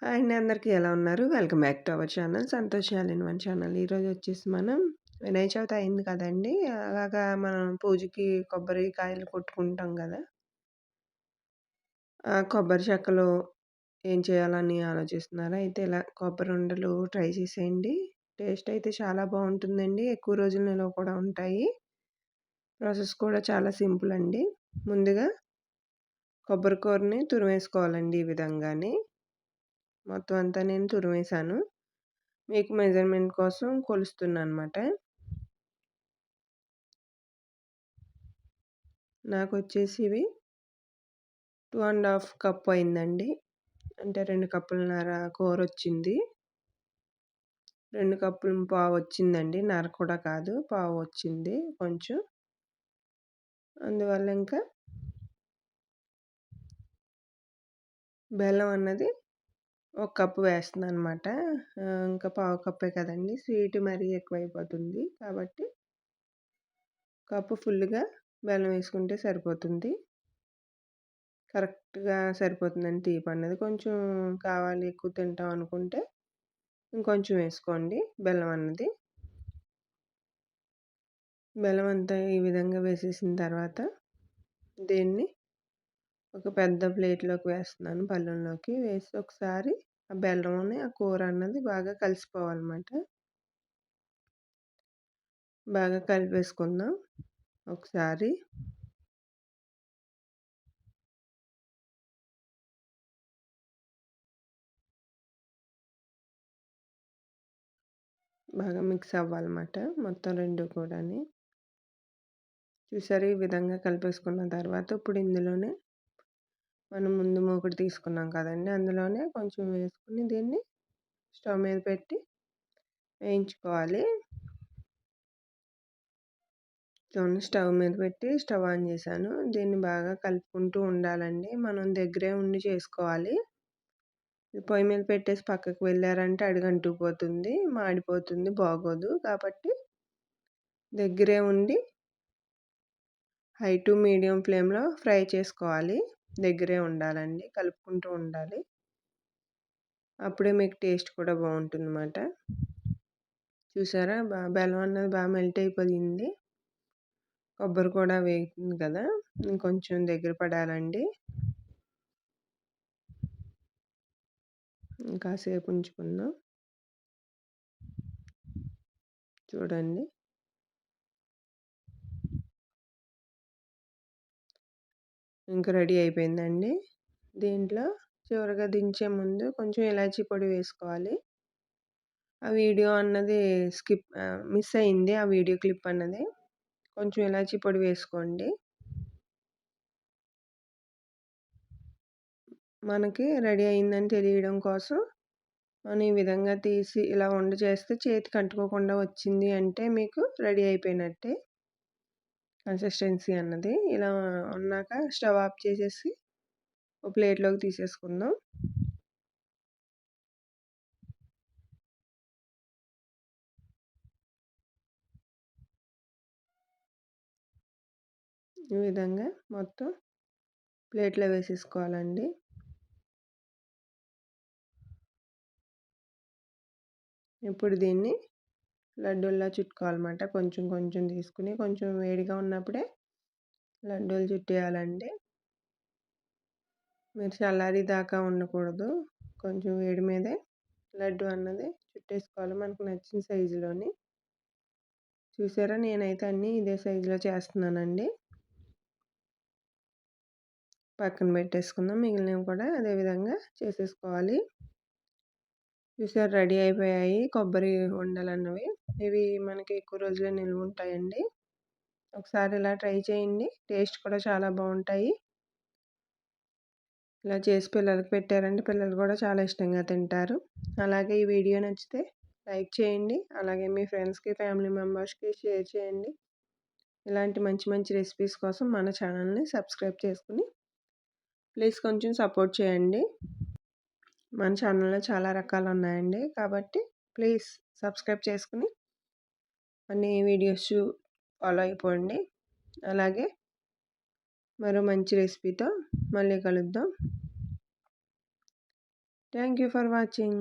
Hi అండి. అందరికీ ఎలా ఉన్నారు? Welcome back to our channel Santosh all in one channel. ఈరోజు వచ్చేసి మనం వినాయక చవితి అయింది కదండీ! అలాగా మనం పూజకి కొబ్బరికాయలు కొట్టుకుంటాం గదా! ఆ కొబ్బరి చెక్కలు ఏం చేయాలని ఆలోచిస్తున్నారా? అయితే ఇలా కొబ్బరి ఉండలు ట్రై చేసేయండి. టేస్ట్ అయితే చాలా బావుంటుందండి. ఎక్కువ రోజులు నిలవ కూడా ఉంటాయి. ప్రాసెస్ కూడా చాలా సింపుల్ అండి. ముందుగా కొబ్బరి కూరని తురిమేసుకోవాలండి ఈ విధంగానే. మొత్తం అంతా నేను తురిమేసాను. మీకు మెజర్‌మెంట్ కోసం కొలుస్తున్నానన్నమాట. నాకొచ్చేసి ఇవి 2 ½ కప్ అయిందండి. అంటే 2 కప్పులన్నర కూరొచ్చింది. 2 కప్పులు పావొచ్చిందండి. నర కూడా కాదు. పావొచ్చింది కొంచెం. అందువల్ల ఇంకా బెల్లం అన్నది ఒక కప్పు వేస్తున్నానన్నమాట. ఇంకా పావు కప్పే కదండీ! స్వీట్ మరీ ఎక్కువైపోతుంది. కాబట్టి కప్పు ఫుల్‌గా బెల్లం వేసుకుంటే సరిపోతుంది. కరెక్ట్‌గా సరిపోతుందండి తీపన్నది. కొంచెం కావాలి ఎక్కువ తింటాం అనుకుంటే ఇంకొంచెం వేసుకోండి బెల్లం అన్నది. బెల్లం అంతా ఈ విధంగా వేసేసిన తర్వాత దీన్ని ఒక పెద్ద ప్లేట్‌లోకి వేస్తున్నాను. పళ్ళెంలోకి వేసి ఒకసారి ఆ బెల్లంని, ఆ కూర అన్నది బాగా కలిసిపోవాలన్నమాట. బాగా కలిపేసుకుందాం ఒకసారి. బాగా మిక్స్ అవ్వాలన్నమాట మొత్తం 2 కూడాని. చూసారా ఈ విధంగా కలిపేసుకున్న తర్వాత ఇప్పుడు ఇందులోనే మనం ముందు మూకుడు తీసుకున్నాం కదండీ! అందులోనే కొంచెం వేసుకొని దీన్ని స్టవ్ మీద పెట్టి వేయించుకోవాలి. చూడండి స్టవ్ మీద పెట్టి స్టవ్ ఆన్ చేశాను. దీన్ని బాగా కలుపుకుంటూ ఉండాలండి. మనం దగ్గరే ఉండి చేసుకోవాలి. పొయ్యి మీద పెట్టేసి పక్కకు వెళ్ళారంటే అడుగంటుకుపోతుంది, మాడిపోతుంది, బాగోదు. కాబట్టి దగ్గరే ఉండి హై టు మీడియం ఫ్లేమ్‌లో ఫ్రై చేసుకోవాలి. దగ్గరే ఉండాలండి. కలుపుకుంటూ ఉండాలి. అప్పుడే మీకు టేస్ట్ కూడా బావుంటుందన్నమాట. చూసారా బెల్లం అన్నది మెల్ట్ అయిపోయింది. కొబ్బరి కూడా వేగుతుంది కదా! ఇంకొంచెం దగ్గర పడాలండి. ఇంకాసేపు ఉంచుకుందాం. చూడండి. ఇంక రెడీ అయిపోయిందండి. దీంట్లో చివరగా దించే ముందు కొంచెం ఇలాచీ పొడి వేసుకోవాలి. ఆ వీడియో అన్నది మిస్ అయింది. ఆ వీడియో క్లిప్ అన్నది. కొంచెం ఇలాచీ పొడి వేసుకోండి. మనకి రెడీ అయిందని తెలియడం కోసం మనం ఈ విధంగా తీసి ఇలా చేస్తే చేతికి అంటుకోకుండా వచ్చింది అంటే మీకు రెడీ అయిపోయినట్టే. కన్సిస్టెన్సీ అన్నది. ఇలా ఉన్నాక స్టవ్ ఆఫ్ చేసేసి ఒక ప్లేట్‌లోకి తీసేసుకుందాం. ఈ విధంగా మొత్తం ప్లేట్‌లో వేసేసుకోవాలండి. ఇప్పుడు దీన్ని లడ్డూల్లా చుట్టుకోవాలన్నమాట. కొంచెం కొంచెం తీసుకొని కొంచెం వేడిగా ఉన్నప్పుడే లడ్డూలు చుట్టేయాలండి. మీరు చల్లారేదాకా ఉండకూడదు. కొంచెం వేడి మీదే లడ్డు అన్నది చుట్టేసుకోవాలి మనకు నచ్చిన సైజులోని. చూసారా నేనైతే అన్నీ ఇదే సైజులో చేస్తున్నానండి. పక్కన పెట్టేసుకుందాం. మిగిలినవి కూడా అదే విధంగా చేసేసుకోవాలి. చూసారా రెడీ అయిపోయాయి కొబ్బరి ఉండలన్నవి. ఇవి మనకి ఎక్కువ రోజులు నిల్వ ఉంటాయండి. ఒకసారి ఇలా ట్రై చేయండి. టేస్ట్ కూడా చాలా బావుంటాయి. ఇలా చేసి పిల్లలకి పెట్టారంటే పిల్లలు కూడా చాలా ఇష్టంగా తింటారు. అలాగే ఈ వీడియో నచ్చితే లైక్ చేయండి. అలాగే మీ ఫ్రెండ్స్‌కి, ఫ్యామిలీ మెంబర్స్‌కి షేర్ చేయండి. ఇలాంటి మంచి మంచి రెసిపీస్ కోసం మన ఛానల్‌ని సబ్స్క్రైబ్ చేసుకొని ప్లీజ్ కొంచెం సపోర్ట్ చేయండి. మన ఛానల్‌లో చాలా రకాలు ఉన్నాయండి. కాబట్టి ప్లీజ్ సబ్స్క్రైబ్ చేసుకొని అన్ని వీడియోస్ ఫాలో అయిపోండి. అలాగే మరో మంచి రెసిపీతో మళ్ళీ కలుద్దాం. Thank you for watching.